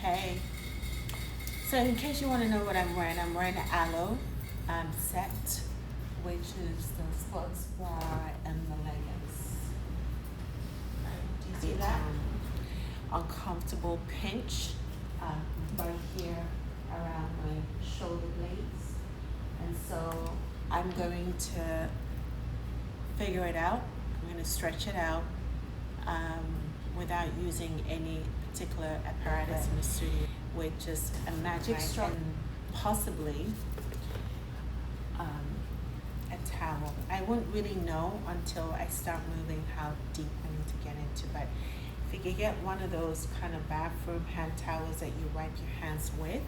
Hey, so in case you want to know what I'm wearing an aloe set, which is the sports bra and the leggings. Do you see that? Uncomfortable pinch right here around my shoulder blades. And so I'm going to figure it out. I'm going to stretch it out without using any particular apparatus in the studio, with just a magic stroke and possibly a towel. I won't really know until I start moving how deep I need to get into, but if you could get one of those kind of bathroom hand towels that you wipe your hands with,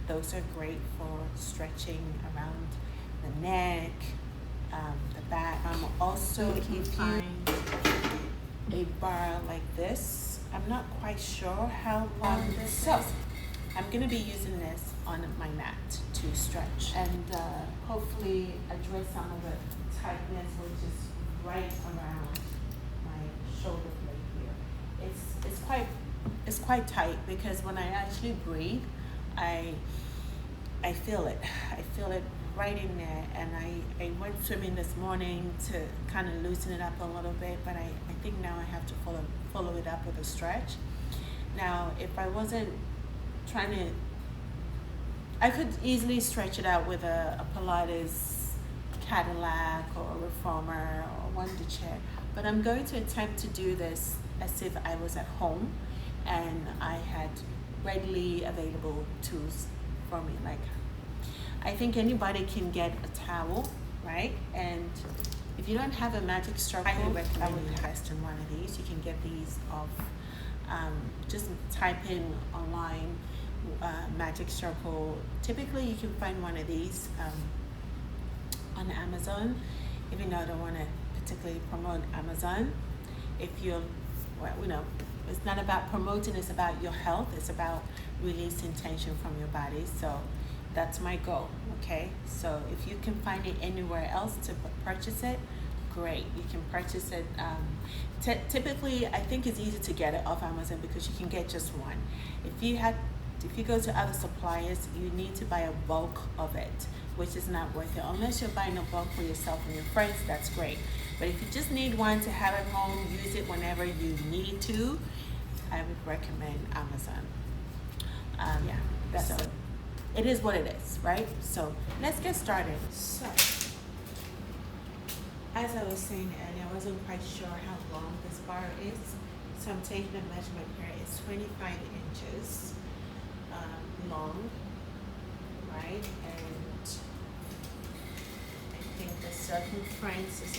those are great for stretching around the neck, the back. Also, if you find a bar like this, I'm not quite sure how long this is. I'm going to be using this on my mat to stretch and hopefully address some of the tightness, which is right around my shoulder blade here. It's quite tight because when I actually breathe, I feel it. I feel it right in there, and I went swimming this morning to kind of loosen it up a little bit, but I think now I have to follow it up with a stretch. Now, if I wasn't trying to, I could easily stretch it out with a Pilates Cadillac or a reformer or Wonder Chair, but I'm going to attempt to do this as if I was at home and I had readily available tools for me. Like, I think anybody can get a towel, right? And if you don't have a magic circle, I would recommend you invest in one of these. You can get these off, just type in online magic circle. Typically you can find one of these on Amazon, even though I don't want to particularly promote Amazon. If you're, well, it's not about promoting, it's about your health. It's about releasing tension from your body. So that's my goal, okay? So if you can find it anywhere else to purchase it, great. You can purchase it. Typically, I think it's easy to get it off Amazon because you can get just one. If you go to other suppliers, you need to buy a bulk of it, which is not worth it. Unless you're buying a bulk for yourself and your friends, that's great. But if you just need one to have at home, use it whenever you need to, I would recommend Amazon. Yeah, that's so. It is what it is, right? So let's get started. So, as I was saying earlier, I wasn't quite sure how long this bar is. So I'm taking a measurement here. It's 25 inches long, right? And I think the circumference is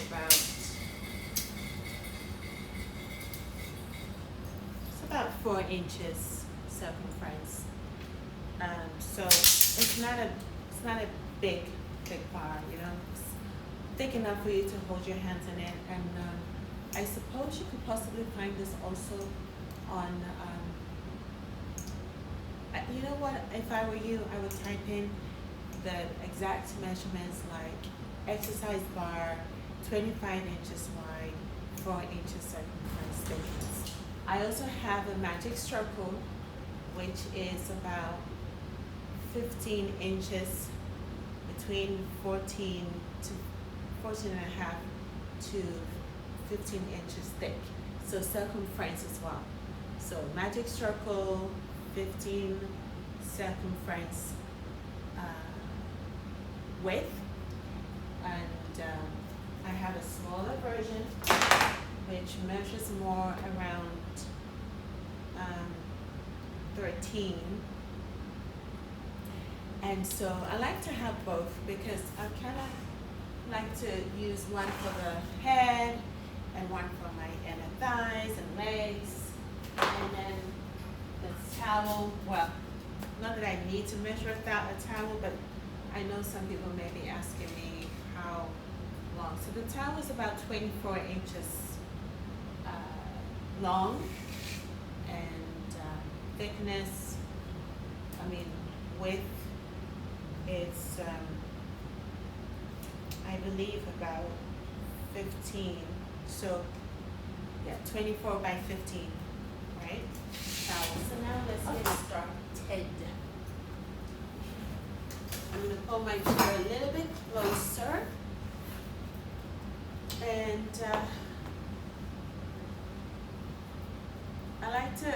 about 4 inches circumference. So it's not a big bar, It's thick enough for you to hold your hands in it, and I suppose you could possibly find this also on. You know what? If I were you, I would type in the exact measurements, like exercise bar, 25 inches wide, 4 inches circumference thickness. I also have a magic circle, which is about 15 inches, between 14 and a half to 15 inches thick. So circumference as well. So magic circle, 15 circumference width, and I have a smaller version which measures more around 13. And so I like to have both because I kind of like to use one for the head and one for my inner thighs and legs. And then the towel, well, not that I need to measure a towel, but I know some people may be asking me how long. So the towel is about 24 inches long, and thickness, width, it's I believe about 15. So yeah, 24 by 15, right? So now let's get started. pull my chair a little bit closer. And I like to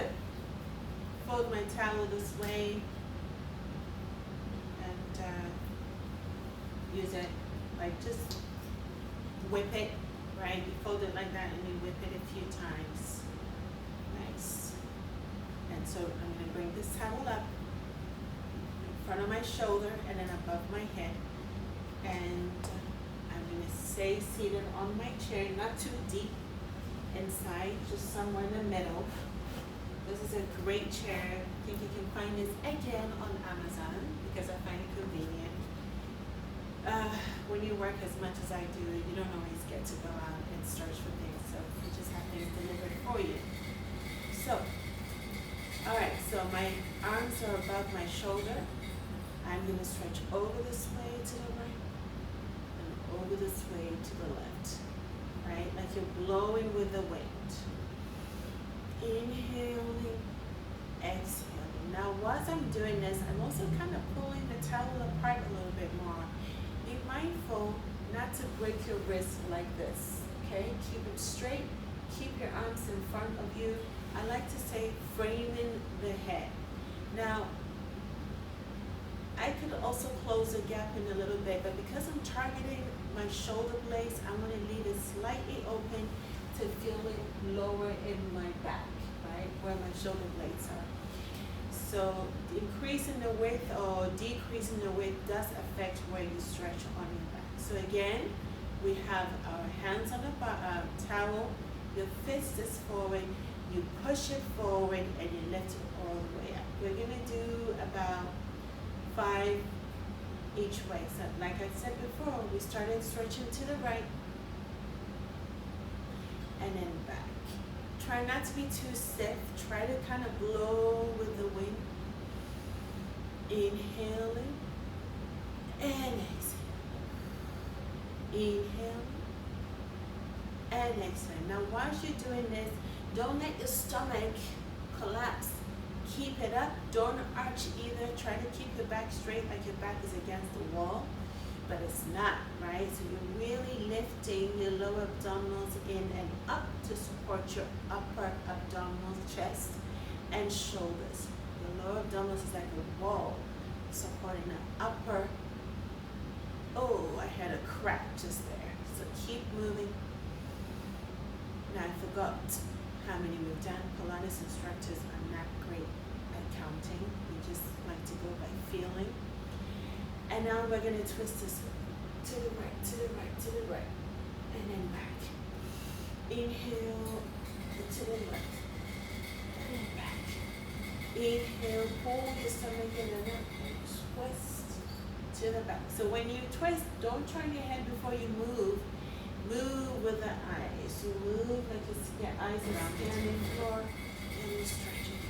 fold my towel this way and use it, like just whip it, right? You fold it like that and you whip it a few times. Nice. And so I'm going to bring this towel up in front of my shoulder and then above my head. And I'm going to stay seated on my chair, not too deep inside, just somewhere in the middle. This is a great chair. I think you can find this again on Amazon because I find it convenient. When you work as much as I do, you don't always get to go out and search for things, so you just have things delivered for you. So, alright, so my arms are above my shoulder. I'm going to stretch over this way to the right and over this way to the left, right? Like you're blowing with the wind. Inhaling, exhaling. Now, whilst I'm doing this, I'm also kind of pulling the towel apart a little bit more. Be mindful not to break your wrist like this, okay? Keep it straight. Keep your arms in front of you. I like to say framing the head. Now, I could also close the gap in a little bit, but because I'm targeting my shoulder blades, I'm going to leave it slightly open to feel it lower in my back, right, where my shoulder blades are. So increasing the width or decreasing the width does affect where you stretch on your back. So again, we have our hands on the towel, your fist is forward, you push it forward and you lift it all the way up. We're going to do about 5 each way. So like I said before, we started stretching to the right and then back. Try not to be too stiff. Try to kind of blow with the wind. Inhaling and exhaling. Inhaling and exhaling. Now, whilst you're doing this, don't let your stomach collapse. Keep it up. Don't arch either. Try to keep your back straight, like your back is against the wall, but it's not, right? So you're really lifting your lower abdominals in and up to support your upper abdominals, chest, and shoulders. Your lower abdominals is like a wall supporting the upper. Oh, I had a crack just there. So keep moving. Now I forgot how many we've done. Pilates instructors are not great at counting. We just like to go by feeling. And now we're going to twist this to the right, to the right, to the right, and then back. Inhale to the left, and then back. Inhale, pull your stomach in and up, and twist to the back. So when you twist, don't turn your head before you move. Move with the eyes. You move like your eyes are scanning the floor, and you stretch it.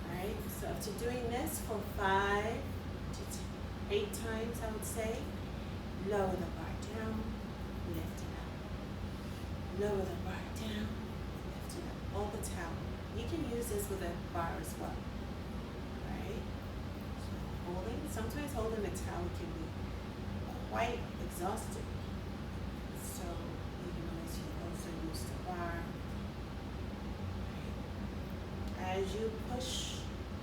Alright, so after doing this for 5 to 8 times, I would say, lower the bar down, lift it up. Lower the bar down, lift it up. All the towel. You can use this with a bar as well. Right? So sometimes holding the towel can be quite exhausting. So you can also use the bar. As you push,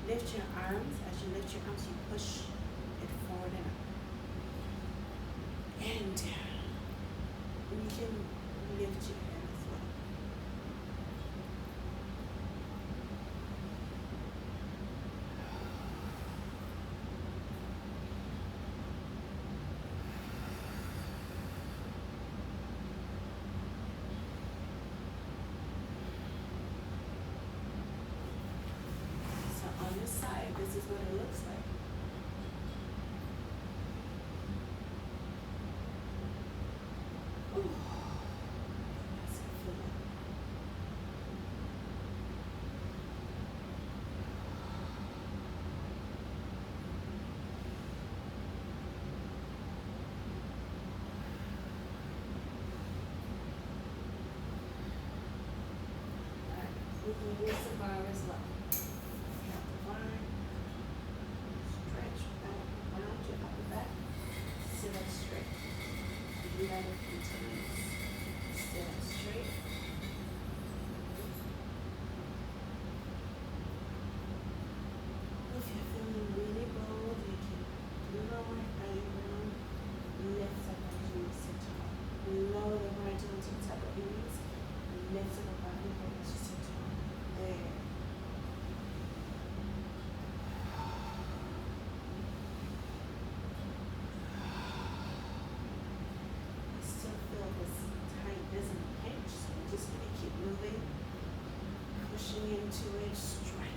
lift your arms. As you lift your arms, you push it forward and up. And down. And you can lift your head as well. So on the side, this is what it looks like. We can use the bar as well. Count the bar.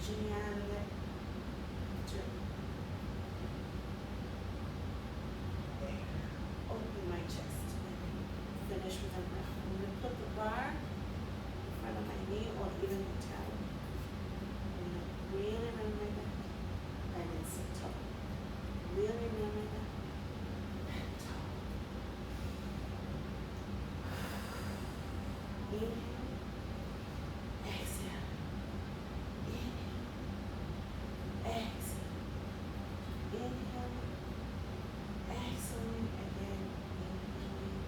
stretching out of it. There. Open my chest. Finish with a breath. I'm going to put the bar in front of my knee or even the towel. I'm going to really run my back and then sit tall. Really run my back and tall. Inhale. Exhale. Inhale. Exhale. Inhale. Exhaling again. Inhaling.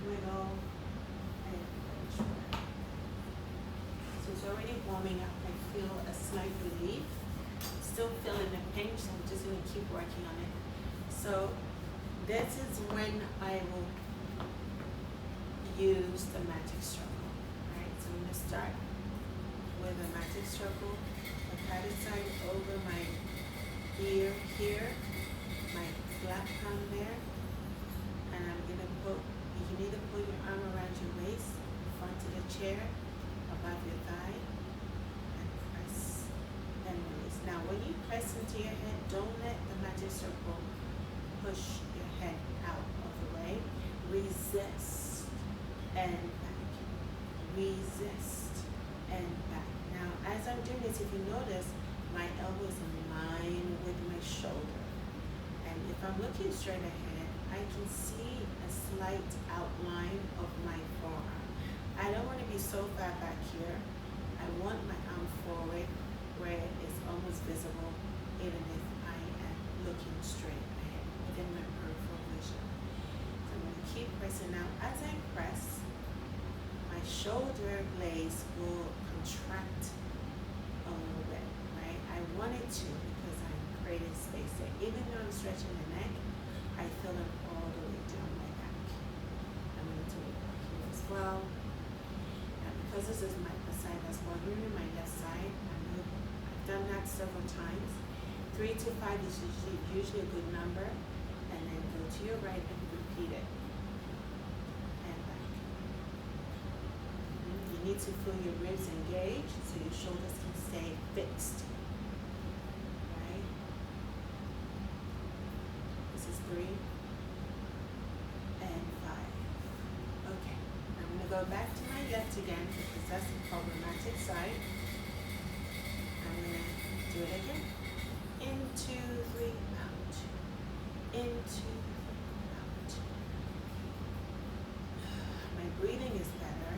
Wiggle and finish breath. So it's already warming up. I feel a slight relief. Still feeling the pinch, so I'm just going to keep working on it. So this is when I will use the magic circle. Alright, so I'm going to start with a magic circle. The padded side over my ear here, my flat palm there, and I'm going to put, you can either put your arm around your waist, in front of the chair, above your thigh, and press and release. Now when you press into your head, don't let the magic circle push your head out of the way. Resist and back. Resist and back. Now as I'm doing this, if you notice, my elbow is in line with my shoulder. And if I'm looking straight ahead, I can see a slight outline of my forearm. I don't want to be so far back here. I want my arm forward where it's almost visible, even if I am looking straight ahead within my peripheral vision. So I'm going to keep pressing. Now as I press, my shoulder blades will contract a little bit, right? I want it to because I'm creating space there. Even though I'm stretching the neck, I feel it all the way down my back. I'm going to do it back here as well. And because this is my side that's bothering me, my left side, I've done that several times. 3 to 5 is usually a good number. And then go to your right and repeat it. And back. You need to feel your ribs engaged so your shoulders can stay fixed. Right? This is 3 and 5. Okay. I'm going to go back to my left again because that's the problematic side. I'm going to do it again. In, 2, 3, out. In, 2, 3, out. My breathing is better,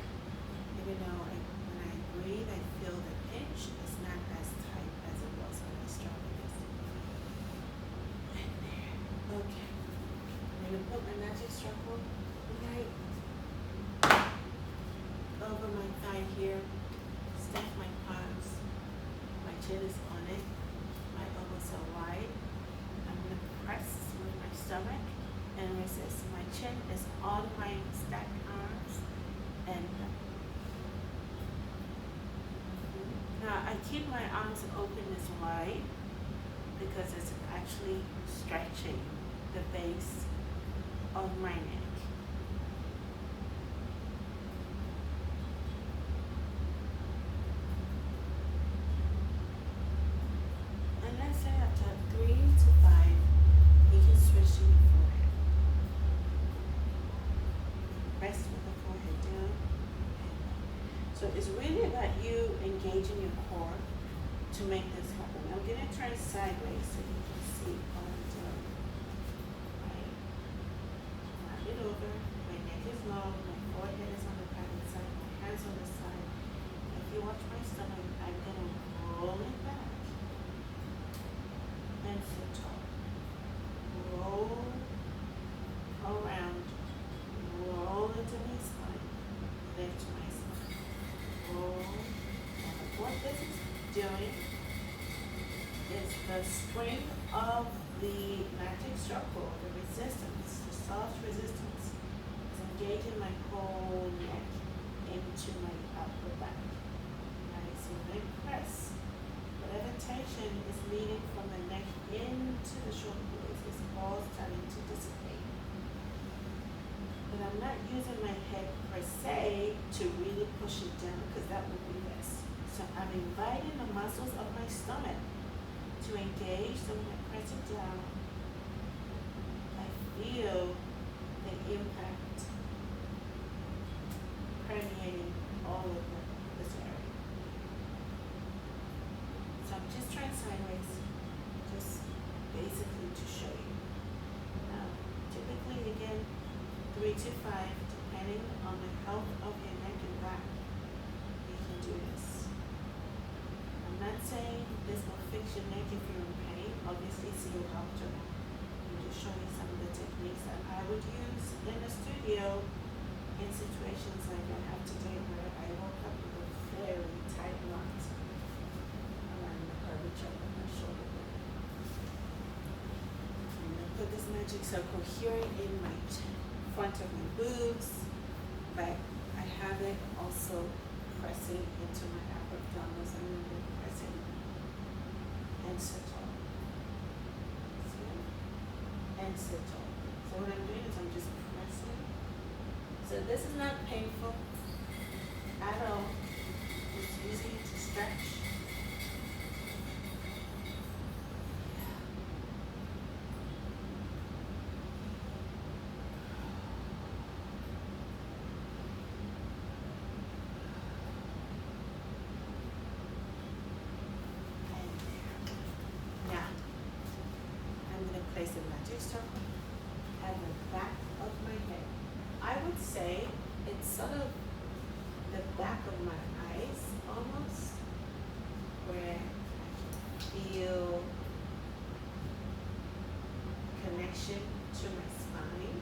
even though when I breathe, I feel the pinch is not as tight as it was when I started this. And there. Okay. I'm going to put my magic circle right over my thigh here. Stack my palms. My chin is on it. My elbows are wide. I'm going to press with my stomach and resist. My chin is on my stacked arms and now I keep my arms open as wide because it's actually stretching the base of my neck. And let's say after 3 to 5, you can switch to your forehead. Rest with the forehead down. So it's really about you engaging your core to make this happen. I'm going to turn sideways so you can see what I'm doing. Right. Knock it over. My neck is low. My forehead is on the padded side. My hands on the side. If you watch my stomach, I'm going to roll it back and sit tall. Roll around. Roll into my spine. Lift my spine. Roll. What this is doing is the spring of the magic circle, the resistance, the soft resistance, is engaging my whole neck into my upper back. Right? So when I press, whatever tension is leading from the neck into the shoulder blades is all starting to dissipate. But I'm not using my head per se to really push it down because that inviting the muscles of my stomach to engage. So when I press it down, I feel the impact permeating all of this area. So I'm just trying sideways, just basically to show you. Now, typically again, 3 to 5, depending on the health of your neck and back, you can do this. I'm not saying this will fix your neck if you're in pain. Obviously, it's your help to. I'm just showing you some of the techniques that I would use in the studio in situations like I have today where I woke up with a very tight knot around the curvature of my shoulder blade. I'm going to put this magic circle here in my front of my boobs, but I have it also pressing into my upper abdominals. I'm going to be pressing and sit tall. See? And sit tall. So what I'm doing is I'm just pressing. So this is not painful at all. It's easy to stretch. Now, I'm going to place a magic circle at the back of my head. I would say it's sort of the back of my eyes almost, where I can feel connection to my spine.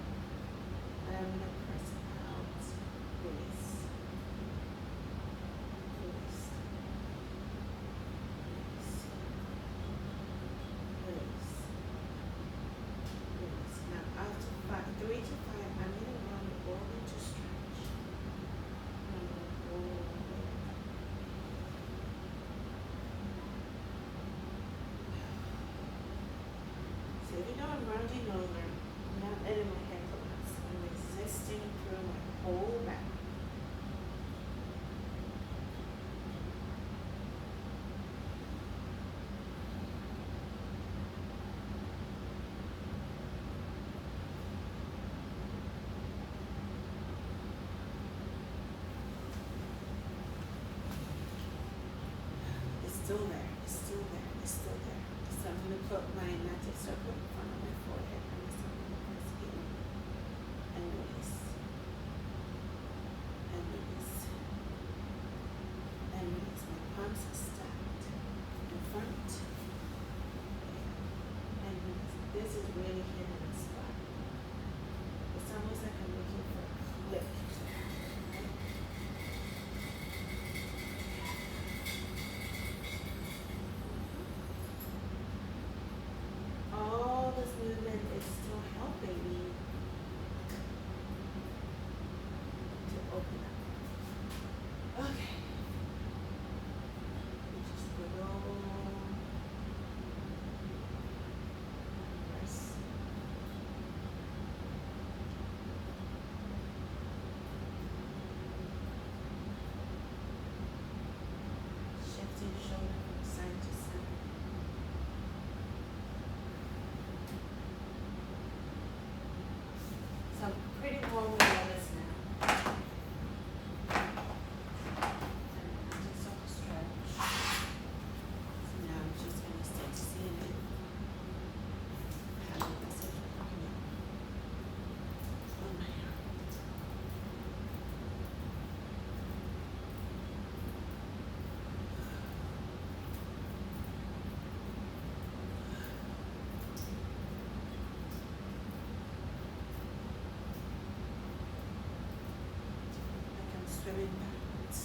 And I'm going to press out, release, release, release, release, release. Now after 3 to 5, I'm going to run over to stretch. I'm going to roll over. So even though I'm rounding over, I'm not letting my head collapse. I'm resisting through my whole back. It's still there, it's still there, it's still there. So I'm going to put my magic circle in front of my forehead and I'm going to press in and release. And release. And release. My palms are stacked in front. And release. This is really hitting the spot. It's almost like I'm looking for a lift. All this movement is still helping me to open up. Okay. Just below. Press. Shifting shoulder from side to side. So I'm pretty warm with this now. And I just have to stretch. So now I'm just going to start seeing it. Have a message coming up on my arm. Like I'm swimming backwards.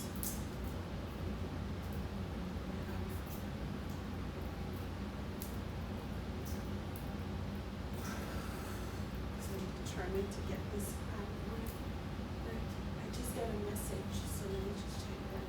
So I'm determined to get this out of my neck. I just got a message, so let me just check that.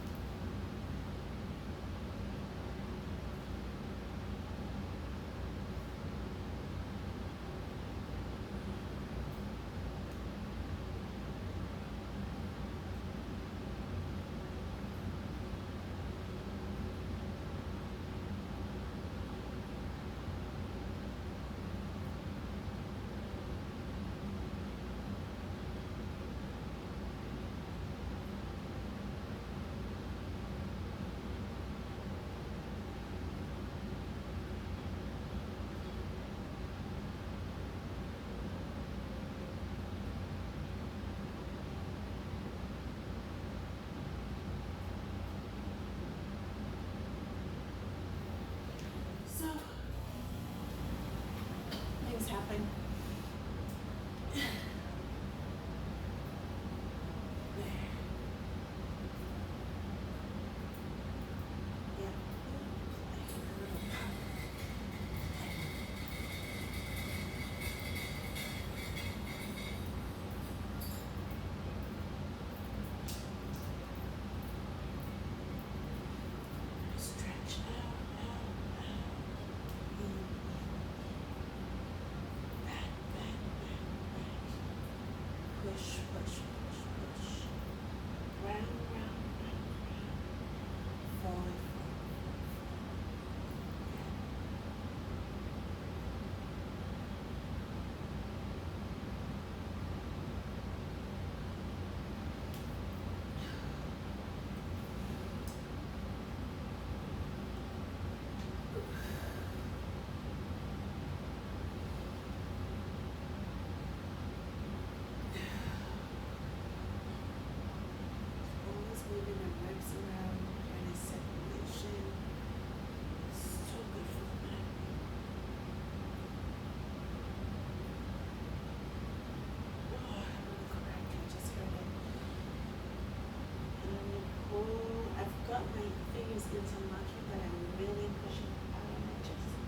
interlocking, but I'm really pushing out of my chest.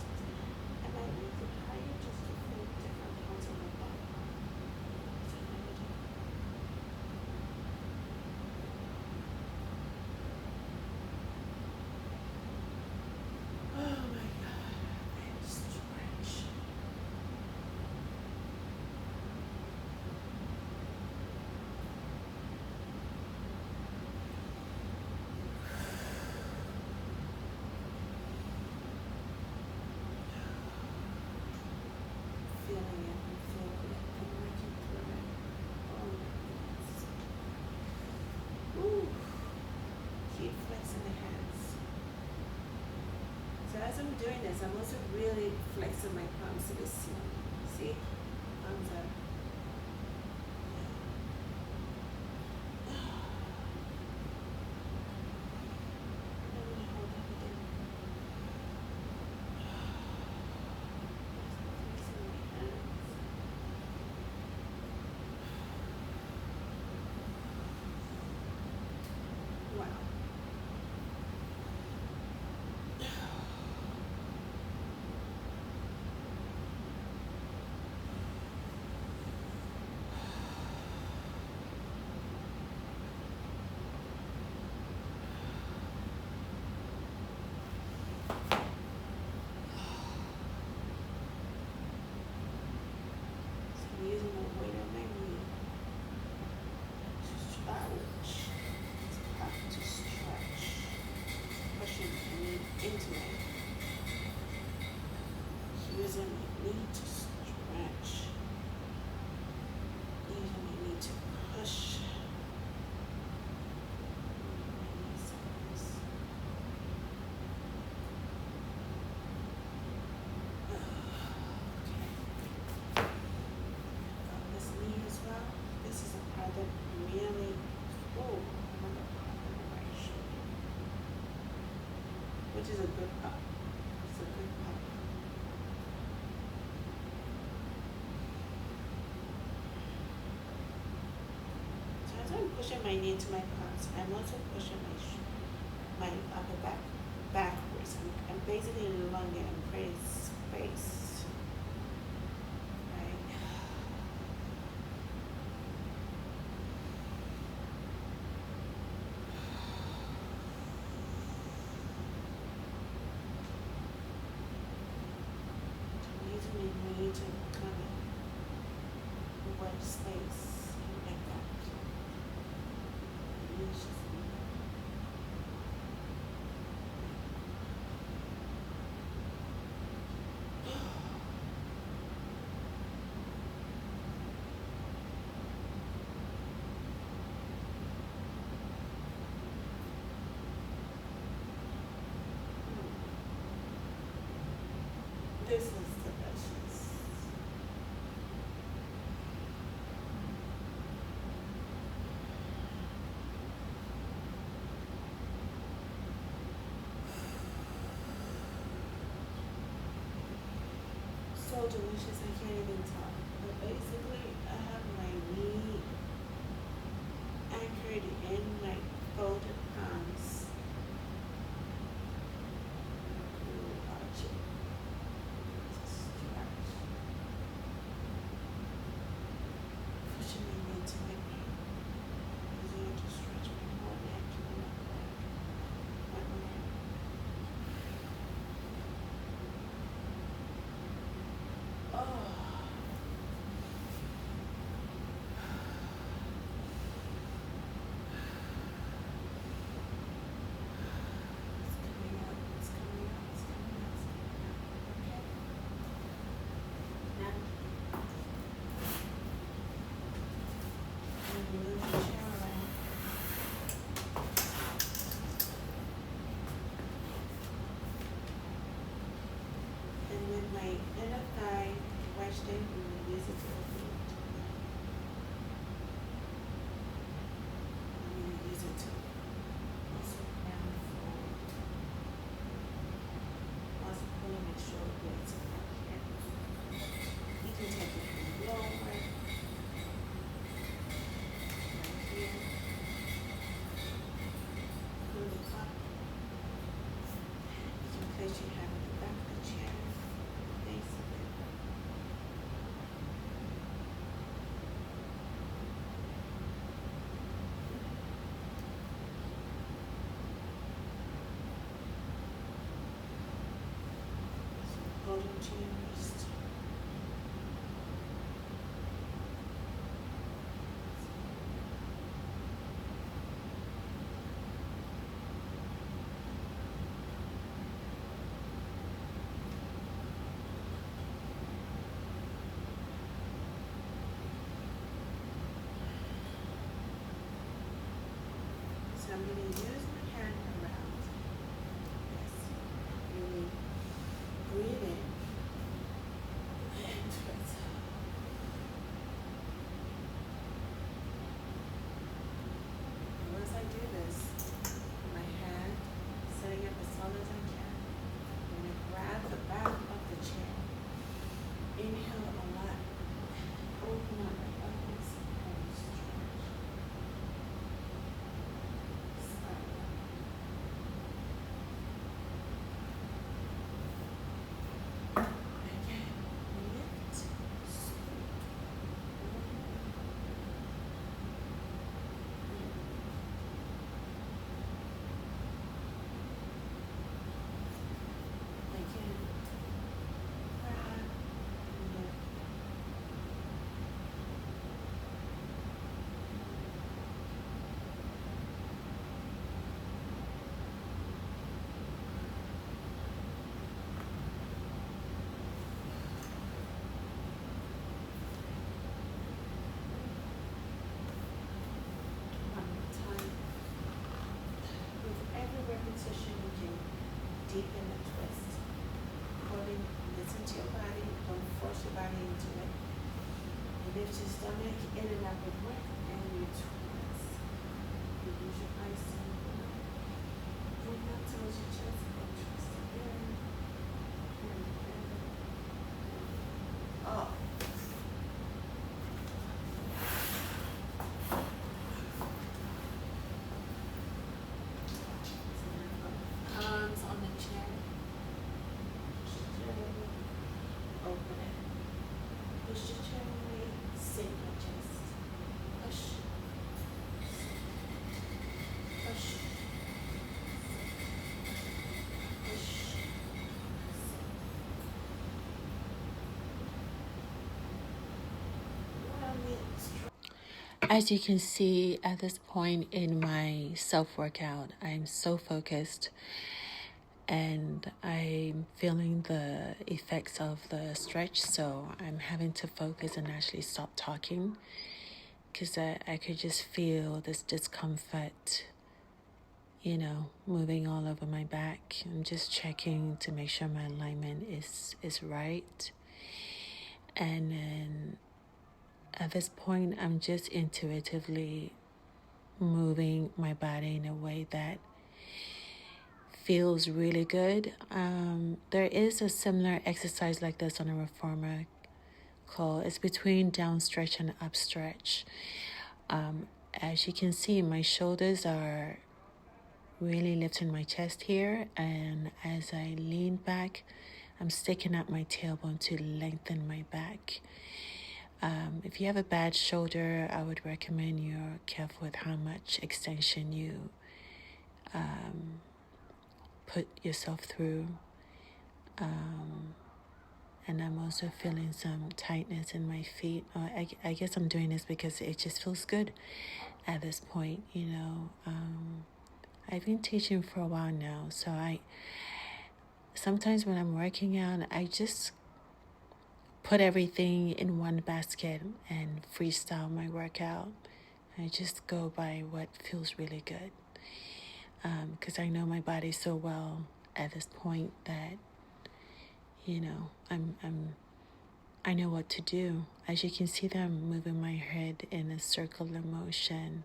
And I need to higher just to feel different parts of my body. So I'm gonna do. Oh my God. And stretch. Feeling it and feeling it and working through it. Oh my goodness. Ooh. Keep flexing the hands. So as I'm doing this, I'm also really flexing my palms to the ceiling. See? Palms up. I'm gonna hold everything. Flexing my hands. Wow. So I'm using the weight of my knee to stretch. Have to stretch. Pushing my knee into my using my knee to stretch. Using my knee to push. My knee sideways. Okay. On this knee as well. This is a part that really, oh, another part of the right shoulder, which is a good part. It's a good part. So as I'm pushing my knee into my palms, I'm also pushing my upper back backwards. I'm basically lunging and creating space. Right? So I'm using my knee to kind of wedge space like that. Knees just this is delicious. So delicious, I can't even talk. But basically, I have my knee anchored in my folded palms. Ooh, arch it. Stretch. Pushing my knee to my back. Using it to stretch my whole neck and my back. My arm. Oh. place your hand on the back of the chair, base of it. So hold into your wrist. So I'm going to use my hand around. Yes. Really breathe in and twist. And once I do this, my hand setting up as tall as I can. I'm going to grab the back of the chair. Inhale a lot. Open up my elbows and stretch. Again, lift, scoop. Again, grab, lift. One more time. With every repetition, you can deepen the twist. Holding, listen to your body. Don't force your body into it. You lift your stomach in and out with breath, and you twist. You use your eyes to bring up towards your chest and twist again. And again. Up. Arms on the chair. Open it. Push your chair away. Sink your chest. Push. Push. Push. As you can see at this point in my self-workout, I'm so focused and I'm feeling the effects of the stretch, so I'm having to focus and actually stop talking because I could just feel this discomfort, moving all over my back. I'm just checking to make sure my alignment is right. And then at this point, I'm just intuitively moving my body in a way that feels really good. There is a similar exercise like this on a reformer called, it's between down stretch and up stretch. As you can see, my shoulders are really lifting my chest here, and as I lean back, I'm sticking out my tailbone to lengthen my back. If you have a bad shoulder, I would recommend you're careful with how much extension you put yourself through. And I'm also feeling some tightness in my feet. I guess I'm doing this because it just feels good at this point, I've been teaching for a while now, so sometimes when I'm working out, I just put everything in one basket and freestyle my workout. I just go by what feels really good, because I know my body so well at this point that I know what to do. As you can see that I'm moving my head in a circular motion,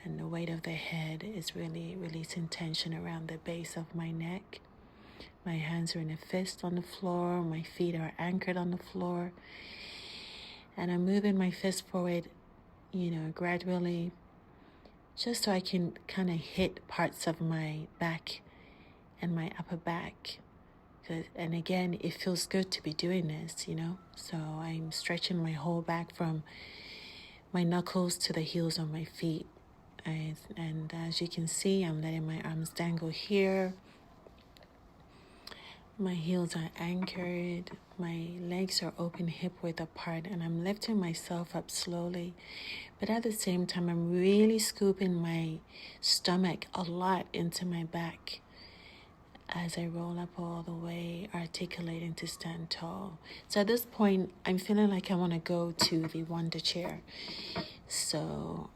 and the weight of the head is really releasing tension around the base of my neck. My hands are in a fist on the floor. My feet are anchored on the floor. And I'm moving my fist forward, gradually, just so I can kind of hit parts of my back and my upper back. And again, it feels good to be doing this, So I'm stretching my whole back from my knuckles to the heels of my feet. And as you can see, I'm letting my arms dangle here. My heels are anchored. My legs are open, hip width apart, and I'm lifting myself up slowly. But at the same time, I'm really scooping my stomach a lot into my back as I roll up all the way, articulating to stand tall. So at this point, I'm feeling like I want to go to the Wonder Chair. So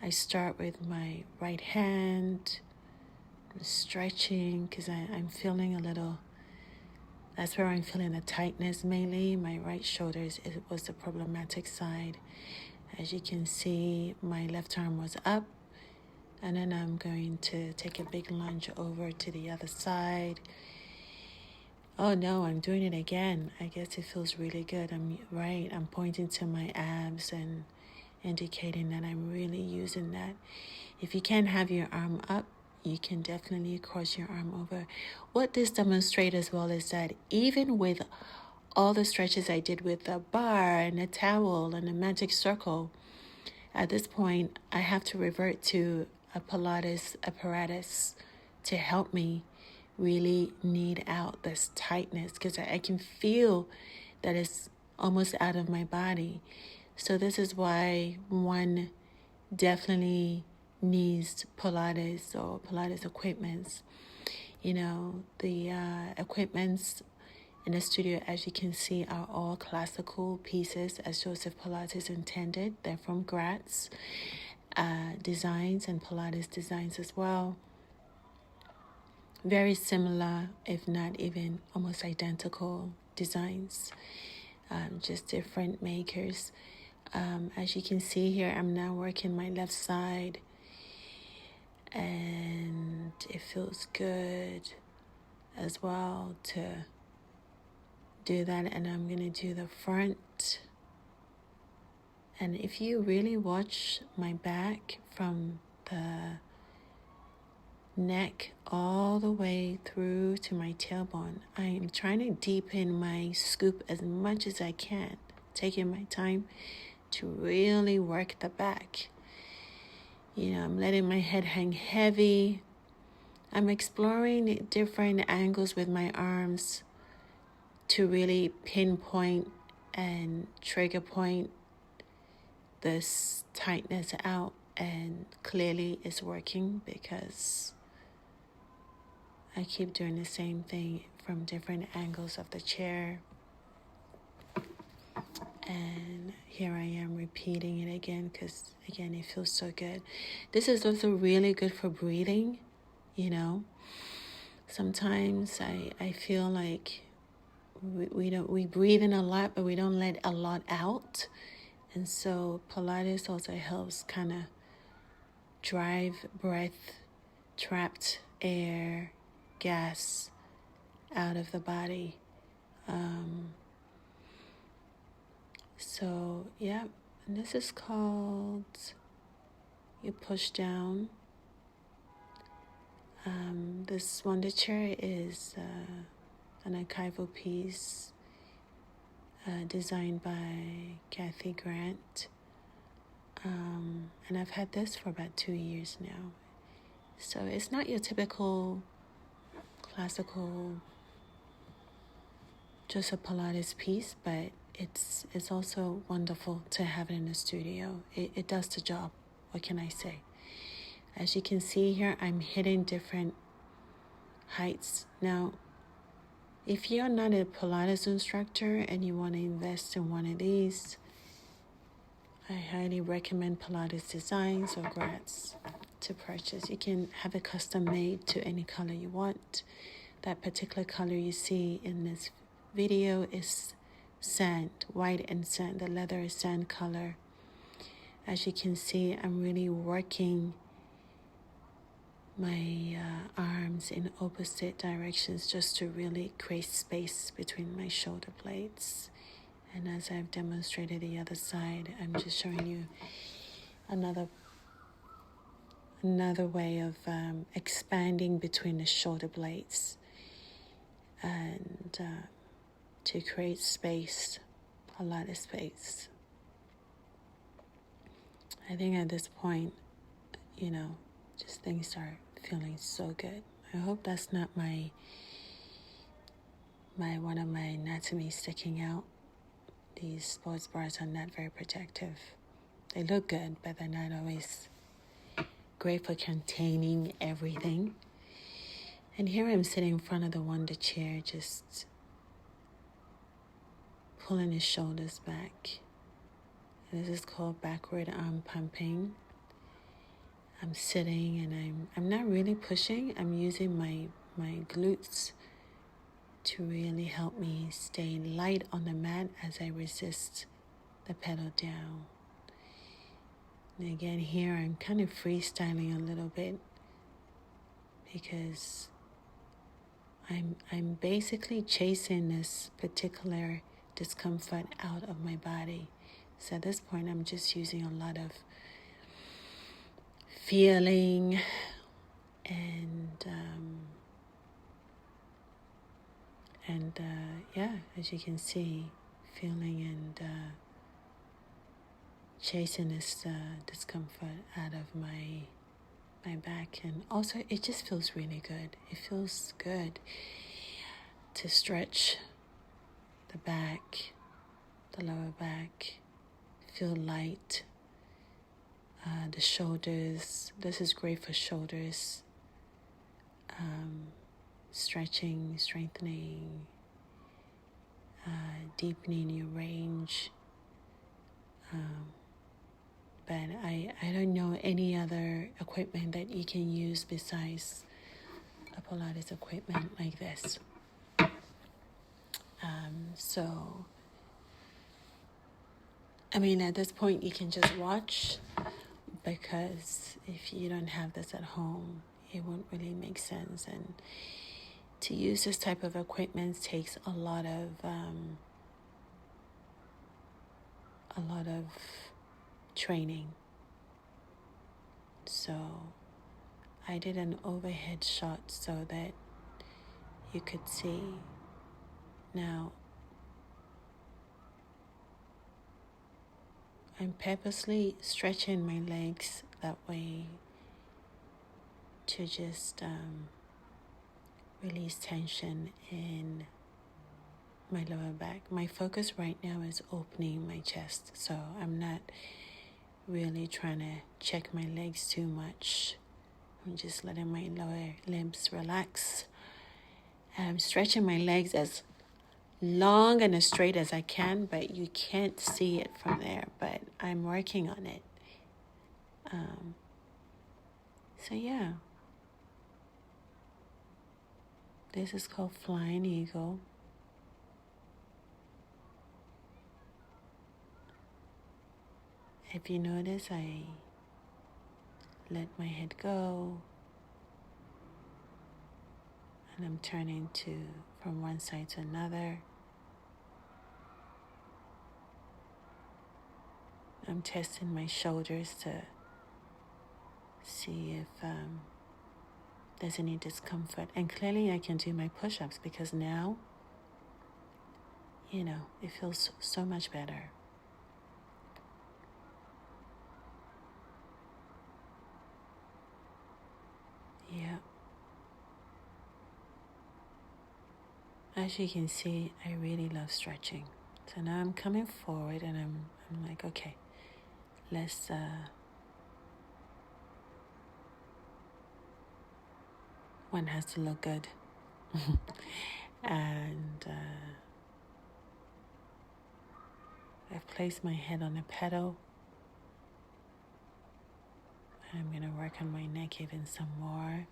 I start with my right hand, stretching, because I'm feeling a little, that's where I'm feeling the tightness mainly. My right shoulder it was the problematic side. As you can see, my left arm was up, and then I'm going to take a big lunge over to the other side. Oh no, I'm doing it again. I guess it feels really good. I'm pointing to my abs and indicating that I'm really using that. If you can't have your arm up, you can definitely cross your arm over. What this demonstrates as well is that even with all the stretches I did with the bar and the towel and the magic circle, at this point, I have to revert to a Pilates apparatus to help me really knead out this tightness, because I can feel that it's almost out of my body. So this is why one definitely needs Pilates or Pilates equipments. The equipments in the studio, as you can see, are all classical pieces as Joseph Pilates intended. They're from Gratz designs and Pilates designs as well. Very similar, if not even almost identical designs, just different makers. As you can see here, I'm now working my left side, and it feels good as well to do that. And I'm going to do the front. And if you really watch my back from the neck all the way through to my tailbone, I am trying to deepen my scoop as much as I can, taking my time to really work the back. I'm letting my head hang heavy. I'm exploring different angles with my arms to really pinpoint and trigger point this tightness out, and clearly it's working because I keep doing the same thing from different angles of the chair. And here I am repeating it again because, again, it feels so good. This is also really good for breathing, Sometimes I feel like we breathe in a lot, but we don't let a lot out. And so Pilates also helps kind of drive breath, trapped air, gas out of the body. So, yeah, and this is called, you push down. This Wonder Chair is an archival piece designed by Kathy Grant. And I've had this for about 2 years now. So it's not your typical classical Joseph Pilates piece, but it's also wonderful to have it in the studio. It does the job. What can I say? As you can see here, I'm hitting different heights. Now, if you're not a Pilates instructor and you want to invest in one of these, I highly recommend Pilates Designs or Gratz to purchase. You can have it custom made to any color you want. That particular color you see in this video is sand, white and sand. The leather is sand color. As you can see, I'm really working my arms in opposite directions just to really create space between my shoulder blades. And as I've demonstrated the other side, I'm just showing you another another way of expanding between the shoulder blades and to create space, a lot of space. I think at this point, just things are feeling so good. I hope that's not my one of my anatomy sticking out. These sports bras are not very protective. They look good, but they're not always great for containing everything. And here I'm sitting in front of the Wonder chair, just pulling his shoulders back. This is called backward arm pumping. I'm sitting and I'm not really pushing. I'm using my glutes to really help me stay light on the mat as I resist the pedal down. And again, here I'm kind of freestyling a little bit because I'm basically chasing this particular discomfort out of my body. So at this point, I'm just using a lot of feeling and as you can see, feeling and chasing this discomfort out of my back. And also it just feels really good. It feels good to stretch the back, the lower back, feel light. The shoulders, this is great for shoulders. Stretching, strengthening, deepening your range. But I don't know any other equipment that you can use besides a Pilates equipment like this. So, at this point you can just watch, because if you don't have this at home, it won't really make sense. And to use this type of equipment takes a lot of training. So I did an overhead shot so that you could see. Now, I'm purposely stretching my legs that way to just release tension in my lower back. My focus right now is opening my chest, so I'm not really trying to check my legs too much. I'm just letting my lower limbs relax. I'm stretching my legs as long and as straight as I can, but you can't see it from there, but I'm working on it. So yeah, this is called Flying Eagle. If you notice, I let my head go, and I'm turning from one side to another. I'm testing my shoulders to see if there's any discomfort. And clearly I can do my push-ups, because now, it feels so much better. Yeah. As you can see, I really love stretching. So now I'm coming forward and I'm like, okay, let's one has to look good. And I've placed my head on the pedal. And I'm going to work on my neck even some more.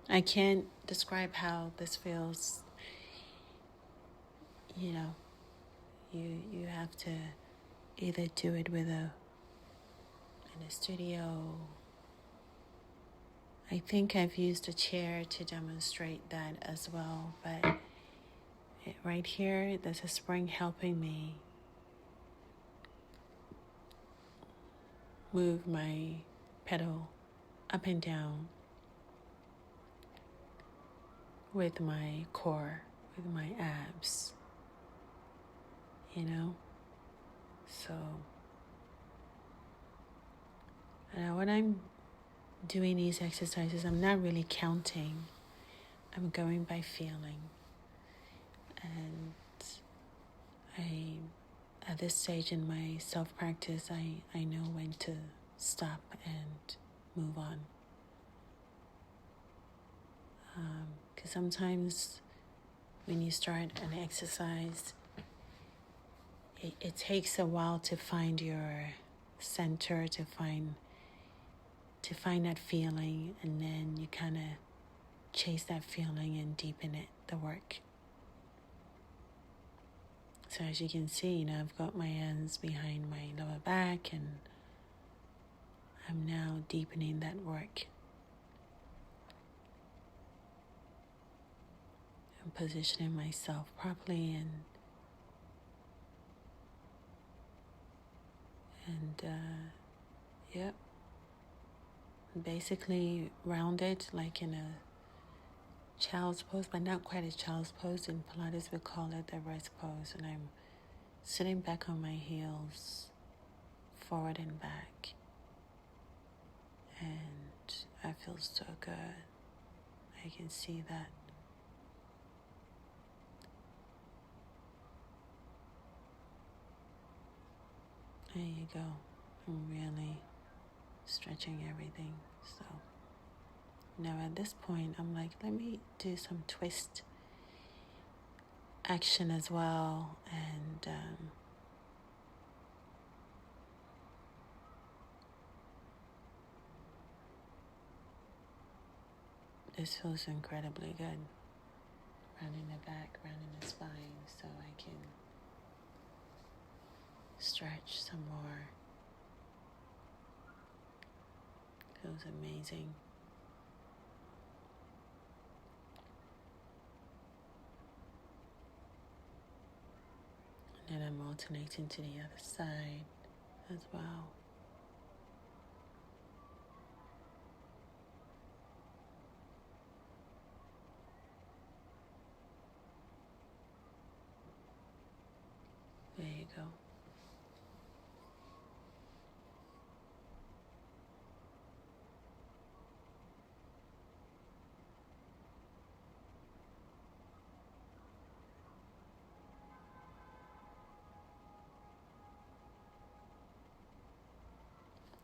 I can't describe how this feels. You have to either do it in a studio. I think I've used a chair to demonstrate that as well, but right here, there's a spring helping me move my pedal up and down with my core, with my abs, So, when I'm doing these exercises, I'm not really counting. I'm going by feeling. And at this stage in my self-practice, I know when to stop and move on. Because sometimes when you start an exercise, it takes a while to find your center, to find that feeling, and then you kind of chase that feeling and deepen it, the work. So as you can see, I've got my hands behind my lower back, and I'm now deepening that work. I'm positioning myself properly and yep. Basically rounded like in a child's pose, but not quite a child's pose. In Pilates we call it the rest pose, and I'm sitting back on my heels, forward and back, and I feel so good. I can see that. There you go. I'm really stretching everything. So now at this point, I'm like, let me do some twist action as well. And this feels incredibly good. Rounding the back, rounding the spine, so I can stretch some more. Feels amazing. And then I'm alternating to the other side as well. There you go.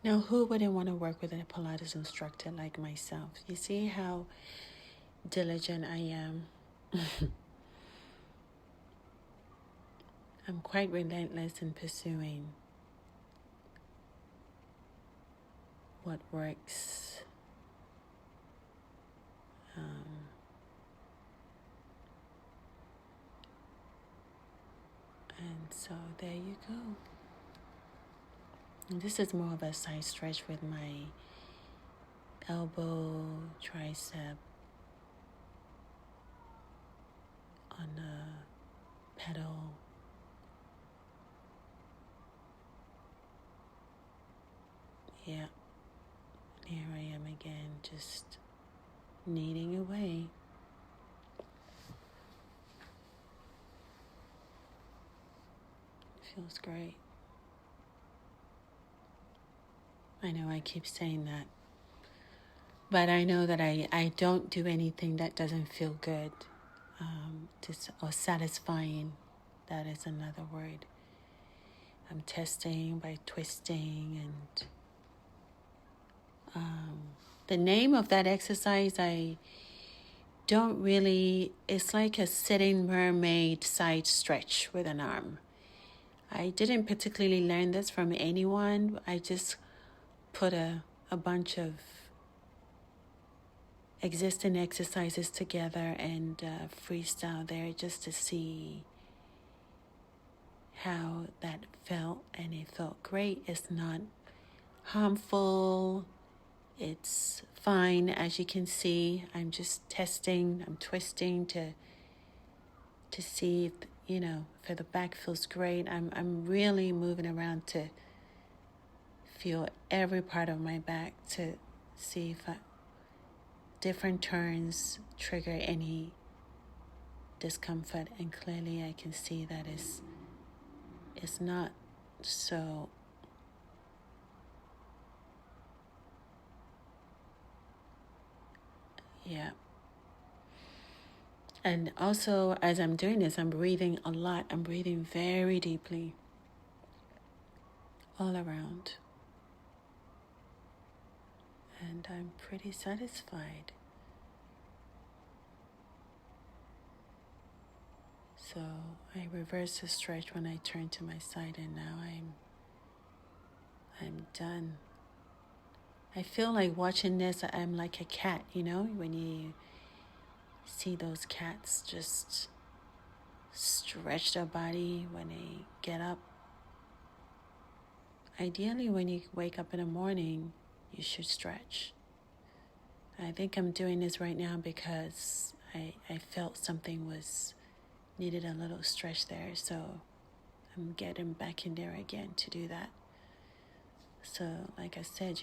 Now, who wouldn't want to work with a Pilates instructor like myself? You see how diligent I am. I'm quite relentless in pursuing what works. And so there you go. And this is more of a side stretch with my elbow, tricep on the pedal. Yeah, here I am again, just kneading away. Feels great. I know I keep saying that, but I know that I don't do anything that doesn't feel good or satisfying. That is another word. I'm testing by twisting, and the name of that exercise I don't really, it's like a sitting mermaid side stretch with an arm. I didn't particularly learn this from anyone. I just put a bunch of existing exercises together and freestyle there just to see how that felt, and it felt great. It's not harmful. It's fine. As you can see, I'm just testing. I'm twisting to see if, if the back feels great. I'm really moving around to feel every part of my back to see if different turns trigger any discomfort, and clearly I can see that it's not. So yeah. And also, as I'm doing this, I'm breathing a lot. I'm breathing very deeply all around. And I'm pretty satisfied. So I reverse the stretch when I turn to my side, and now I'm done. I feel like watching this, I'm like a cat, when you see those cats just stretch their body when they get up. Ideally, when you wake up in the morning, you should stretch. I think I'm doing this right now because I felt something needed a little stretch there, so I'm getting back in there again to do that. So, like I said,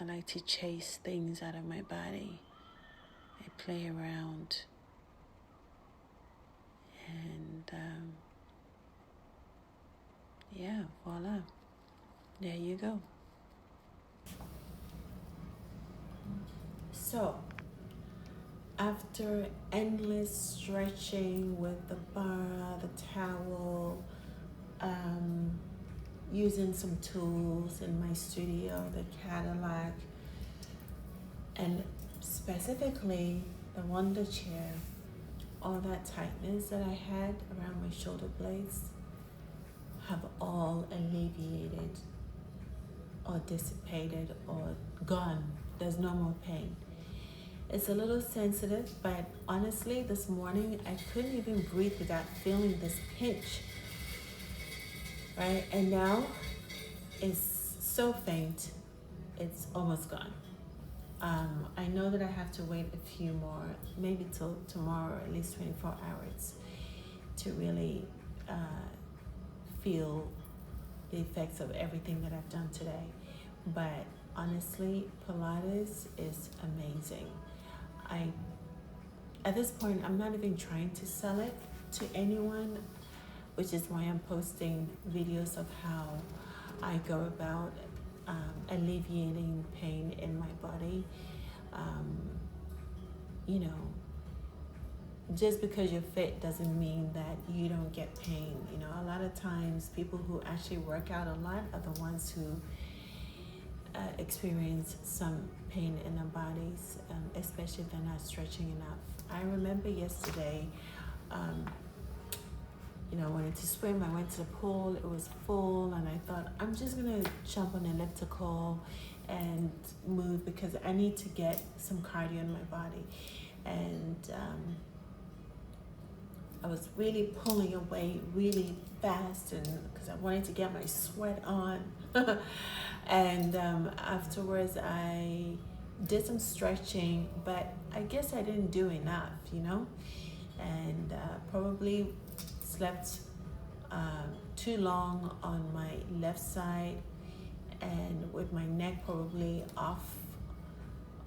I like to chase things out of my body. I play around, and yeah, voila, there you go. So, after endless stretching with the bar, the towel, using some tools in my studio, the Cadillac, and specifically the Wonder Chair, all that tightness that I had around my shoulder blades have all alleviated or dissipated or gone. There's no more pain. It's a little sensitive, but honestly, this morning I couldn't even breathe without feeling this pinch, right? And now it's so faint, it's almost gone. I know that I have to wait a few more, maybe till tomorrow, at least 24 hours, to really feel the effects of everything that I've done today. But honestly, Pilates is amazing. At this point, I'm not even trying to sell it to anyone, which is why I'm posting videos of how I go about alleviating pain in my body. Just because you're fit doesn't mean that you don't get pain. A lot of times people who actually work out a lot are the ones who experience some pain in their bodies, especially if they're not stretching enough. I remember yesterday, I wanted to swim. I went to the pool. It was full, and I thought, I'm just going to jump on the elliptical and move because I need to get some cardio in my body. And I was really pulling away really fast, and because I wanted to get my sweat on. And afterwards, I did some stretching, but I guess I didn't do enough, and probably slept too long on my left side, and with my neck probably off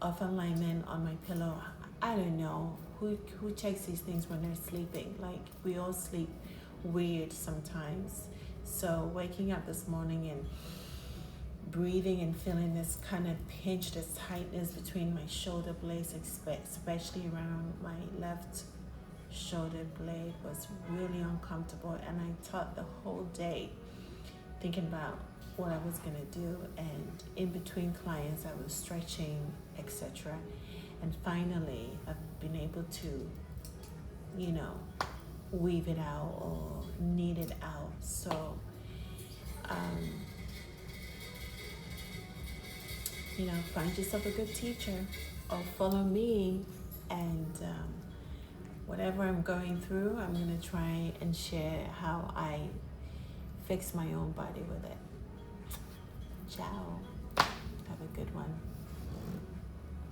alignment on my pillow. I don't know who checks these things when they're sleeping. Like, we all sleep weird sometimes. So waking up this morning and breathing and feeling this kind of pinch, this tightness between my shoulder blades, especially around my left shoulder blade, was really uncomfortable. And I thought the whole day thinking about what I was gonna do, and in between clients I was stretching, etc. And finally I've been able to weave it out or knead it out. So find yourself a good teacher or follow me, and whatever I'm going through, I'm going to try and share how I fix my own body with it. Ciao. Have a good one.